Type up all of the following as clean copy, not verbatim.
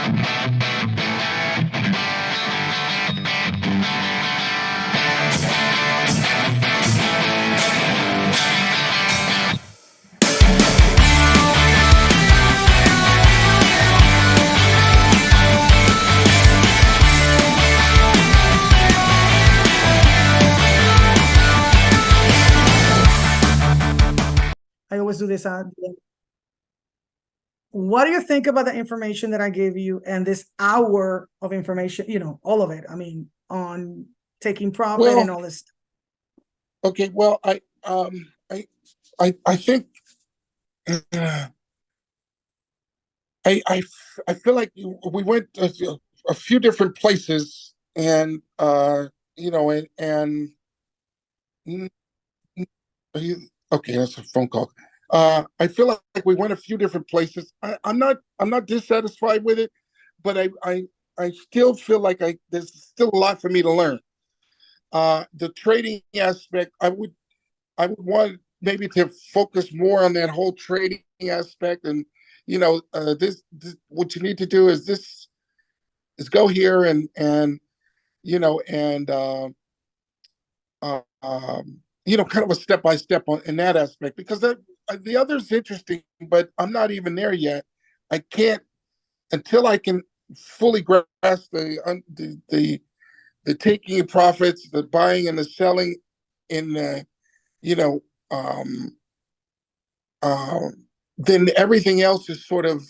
I always do this at the end. What do you think about the information that I gave you and this hour of information, all of it? I mean, on taking profit and Well, all this. okay. Well, I think uh, I feel like we went a few different places, and mm, okay, that's a phone call. I feel like we went a few different places. I'm not dissatisfied with it, but I still feel like there's still a lot for me to learn. The trading aspect, I would want maybe to focus more on that whole trading aspect, and this what you need to do is go here and you know and kind of a step by step on in that aspect, because the other's interesting, but I'm not even there yet. I can't until I can fully grasp the taking of profits, the buying and the selling in the you know um uh, then everything else is sort of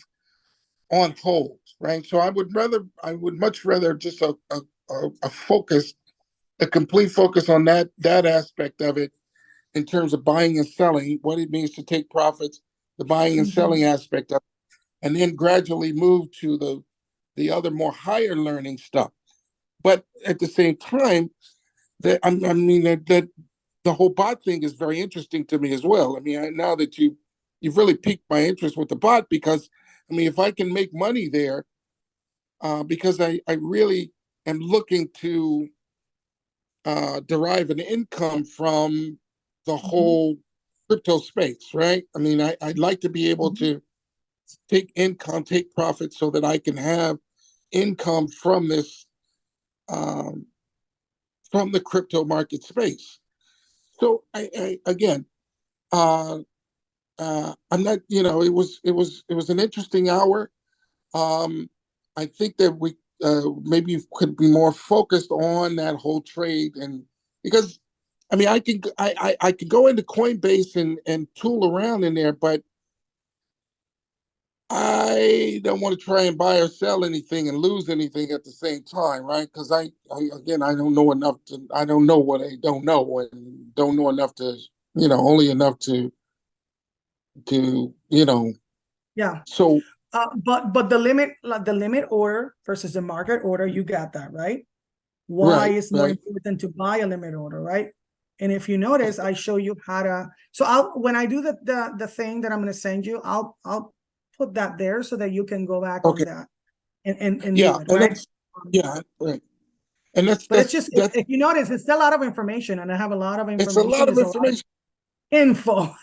on hold, right? So I would much rather just a focus, a complete focus on that aspect of it, in terms of buying and selling, what it means to take profits, the buying and Mhm. selling aspect of it, and then gradually move to the other more higher learning stuff. But at the same time, that the whole bot thing is very interesting to me as well. I mean, now that you've really piqued my interest with the bot, because I mean, if I can make money there, because I really am looking to derive an income from the Mhm. whole crypto space, right? I mean, I'd like to be able Mhm. to take profit so that I can have income from this, um, from the crypto market space. So I again, uh, I'm not, it was an interesting hour. Um, I think that we maybe could be more focused on that whole trade, and because I mean, I could go into Coinbase and tool around in there, but I don't want to try and buy or sell anything and lose anything at the same time, right? Because I don't know enough to, I don't know what I don't know, and don't know enough to, only enough to, Yeah. so But the limit, like the limit order versus the market order, you got that, right? Why right, is more right. important to buy a limit order, right? And if you notice, I show you how to. So I'll when I do the thing that I'm going to send you, I'll put that there so that you can go back on Okay, that and do yeah, it, and right? that's yeah, right, and that's But it's that's just that's if you notice, it's a lot of information, and I have a lot of it's a information. lot of It's a lot of information. info.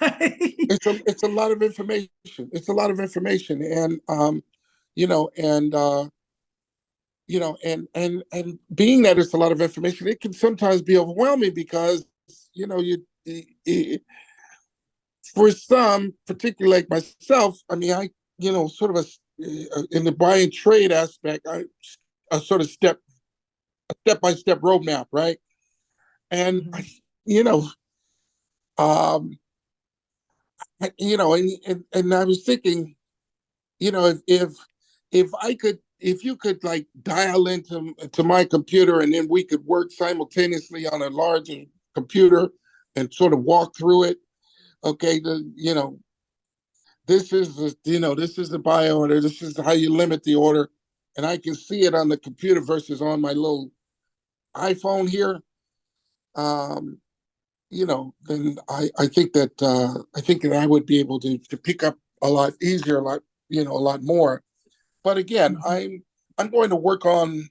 It's a lot of information. It's a lot of information, and you know, and and being that it's a lot of information, it can sometimes be overwhelming, because you know you for some, particularly like myself, I mean, I sort of in the buy and trade aspect, a sort of step by step roadmap, right? And Mhm. you know, um, and I was thinking, if I could, if you could like dial into to my computer, and then we could work simultaneously on a larger computer and sort of walk through it. Okay, this is the buy order. This is how you limit the order, and I can see it on the computer versus on my little iPhone here. Um, then I think that I would be able to pick up a lot easier, a lot more. But again, Mhm. I'm going to work on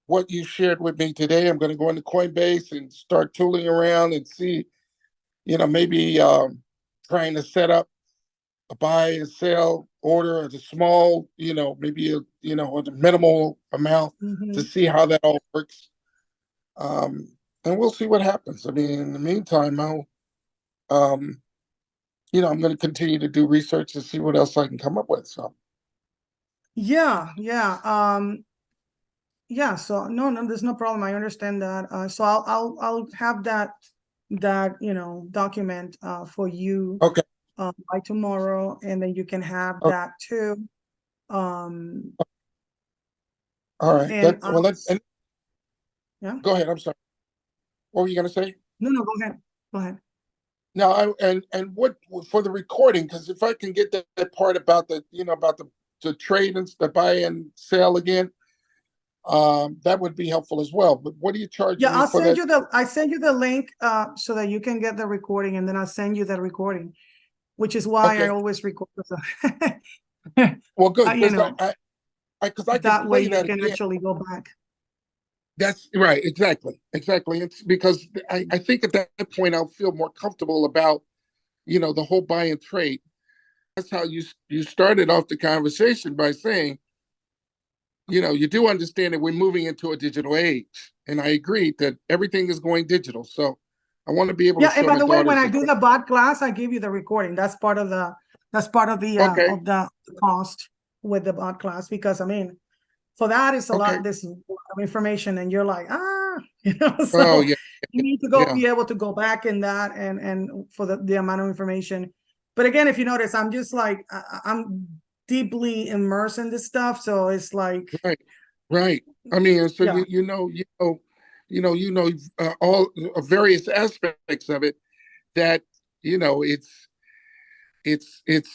what you shared with me today. I'm going to go into Coinbase and start tooling around and see, maybe trying to set up a buy and sell order at a small, maybe a minimal amount to Mhm. see how that all works. And we'll see what happens. I mean, in the meantime, um, I'm going to continue to do research and see what else I can come up with. So, Yeah, yeah. Yeah, so no, there's no problem. I understand that. So I'll have that document for you okay, by tomorrow, and then you can have okay, that too. Um, all right. and And yeah, go ahead. I'm sorry. What were you going to say? no, go ahead, go ahead. Now, and what for the recording? Because if I can get that part about the trade and the buy and sell again, that would be helpful as well. But what are you Yeah, charging me for that? I send you the link so that you can get the recording, and then I'll send you the recording, which is why I Okay. always record. Well, good You because know, I can that way play you that can again. actually go back. That's right. Exactly. It's because I think at that point I'll feel more comfortable about the whole buy and trade. That's how you started off the conversation by saying, you do understand that we're moving into a digital age, and I agree that everything is going digital. So I want to be able to Yeah, and show by my the way, when daughters I as do well. the bot class, I give you the recording. That's part Okay. of the cost with the bot class, because I mean, for that is a Okay. lot, this of information, and you're like, Oh so yeah. you need to Yeah. be able to go back in that, and for the amount of information. But again, if you notice, I'm just like I'm deeply immersed in this stuff, so it's like, Right. Right. I mean, so yeah. all various aspects of it that it's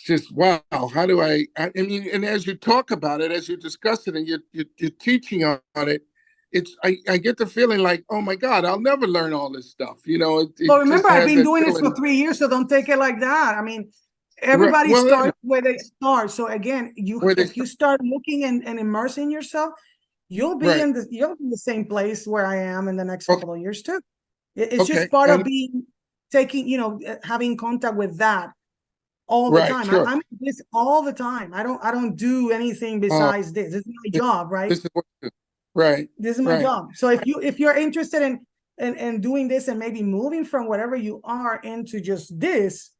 just wow. How do I mean, and as you talk about it, as you discuss it, and you're teaching on it, I get the feeling like, oh my God, I'll never learn all this stuff. It Well, just remember, I've has been that doing this for feeling. 3 years, so don't take it like that. I mean, Right. everybody Well, starts where they start. So again, where they if you start looking and immersing yourself, right. you'll be in the same place where I am in the next Okay. couple of years too. It's Okay. just part of And being having contact with that all the right. time. Sure. I'm in this all the time. I don't do anything Uh, besides this. This is my this, job, right? this is what. Right. This is my Right. job. So if you're interested in doing this, and maybe moving from whatever you are into just this,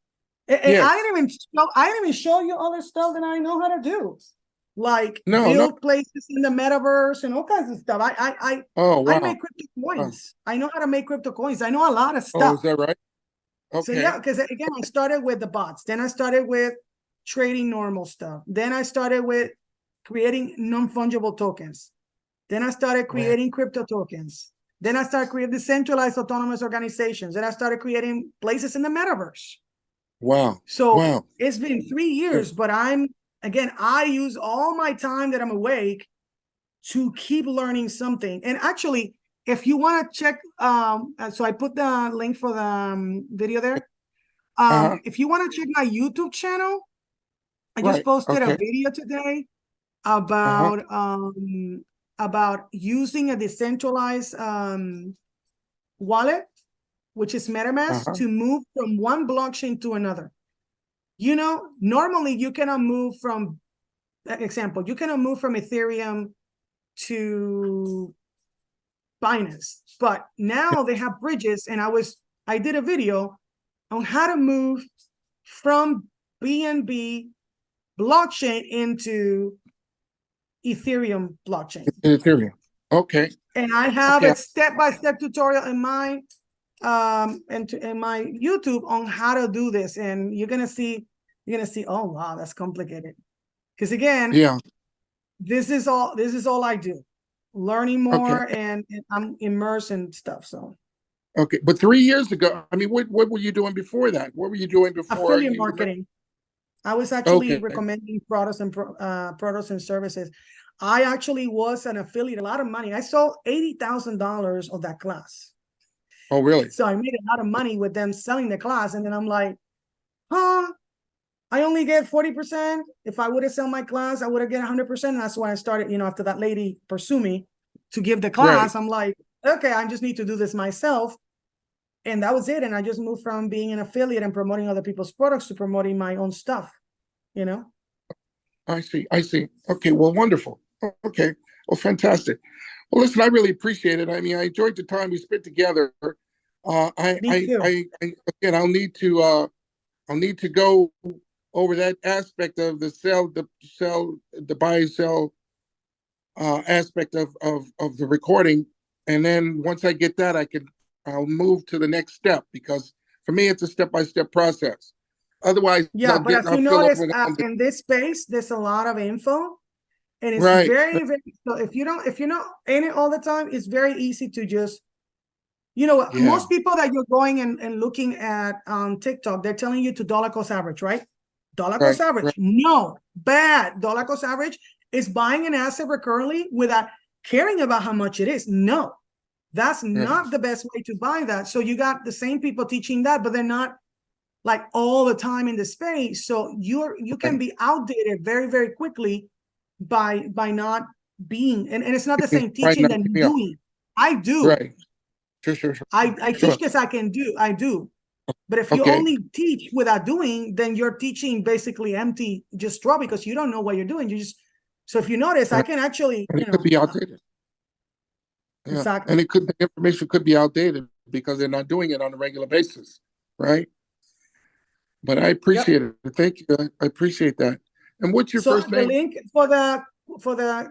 and Yes. I didn't even show you other stuff that I know how to do, like No. No. build places in the metaverse and all kinds of stuff. Oh I wow. make crypto Wow. coins. I know how to make crypto coins. I know a lot of Oh, is stuff. that right? So yeah, Okay. because again, I started with the bots. Then I started with trading normal stuff. Then I started with creating non-fungible tokens. Then I started Man. creating crypto tokens. Then I started creating decentralized autonomous organizations. Then I started creating places in the metaverse. Wow. So Wow. it's been 3 years, but I use all my time that I'm awake to keep learning something. And actually, if you want to check, so I put the link for the video there. Uh-huh. If you want to check my YouTube channel, I just Right. posted a Okay. video today Uh-huh. about using a decentralized wallet, which is MetaMask, Uh-huh. to move from one blockchain to another. Normally you cannot move from, example, you cannot move from Ethereum to Binance, but now they have bridges, and I did a video on how to move from BNB blockchain into Ethereum blockchain. Ethereum. Okay. And I have Okay. a step-by-step tutorial in my in my YouTube on how to do this. And you're gonna see, oh wow, that's complicated. Because again, Yeah. this is all I do. Learning Okay. more, and I'm immersed in stuff. So Okay. But 3 years ago, I mean, what were you doing before that? What were you doing before affiliate you? marketing. I was actually Okay. recommending products and services. I actually was an affiliate, a lot of money. I sold $80,000 of that class. Oh, really? So I made a lot of money with them selling the class. And then I'm like, huh, I only get 40%. If I would have sold my class, I would have get 100%. And that's why I started, after that lady pursue me to give the Right. class, I'm like, okay, I just need to do this myself. And that was it. And I just moved from being an affiliate and promoting other people's products to promoting my own stuff, you know? I see. I see. Okay. Well, wonderful. Okay. Well, fantastic. Well, listen, I really appreciate it. I mean, I enjoyed the time we spent together. Me too. Again, I'll need to go over that aspect of the buy and sell aspect of the recording, and then once I get that, I'll move to the next step, because for me it's a step-by-step process. Otherwise, Yeah, but as I'll you feel notice, overwhelmed. in this space, there's a lot of info, and it's Right, very, very. So if you're not in it all the time, it's very easy to just, yeah, most people that you're going and looking at on TikTok, they're telling you to dollar cost average, right? Dollar cost right, average. No, bad. Dollar cost average is buying an asset recurrently without caring about how much it is. No, that's right. not the best way to buy that. So you got the same people teaching that, but they're not like all the time in the space. So you can Right. be outdated very, very quickly by not being, and it's not the same Right, teaching not than keeping up. doing. I do. Right. Sure. I teach Sure. because I do. But if you Okay. only teach without doing, then you're teaching basically empty, just straw, because you don't know what you're doing. You just, so if you notice, I Right. can actually, And it could be outdated. Yeah. And exactly. the information could be outdated because they're not doing it on a regular basis. Right. But I Yep. appreciate it. Thank you. I appreciate that. And what's your So first the name? link for the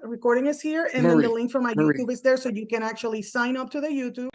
recording is here, and then the Marie. link for my Marie. YouTube is there, so you can actually sign up to the YouTube.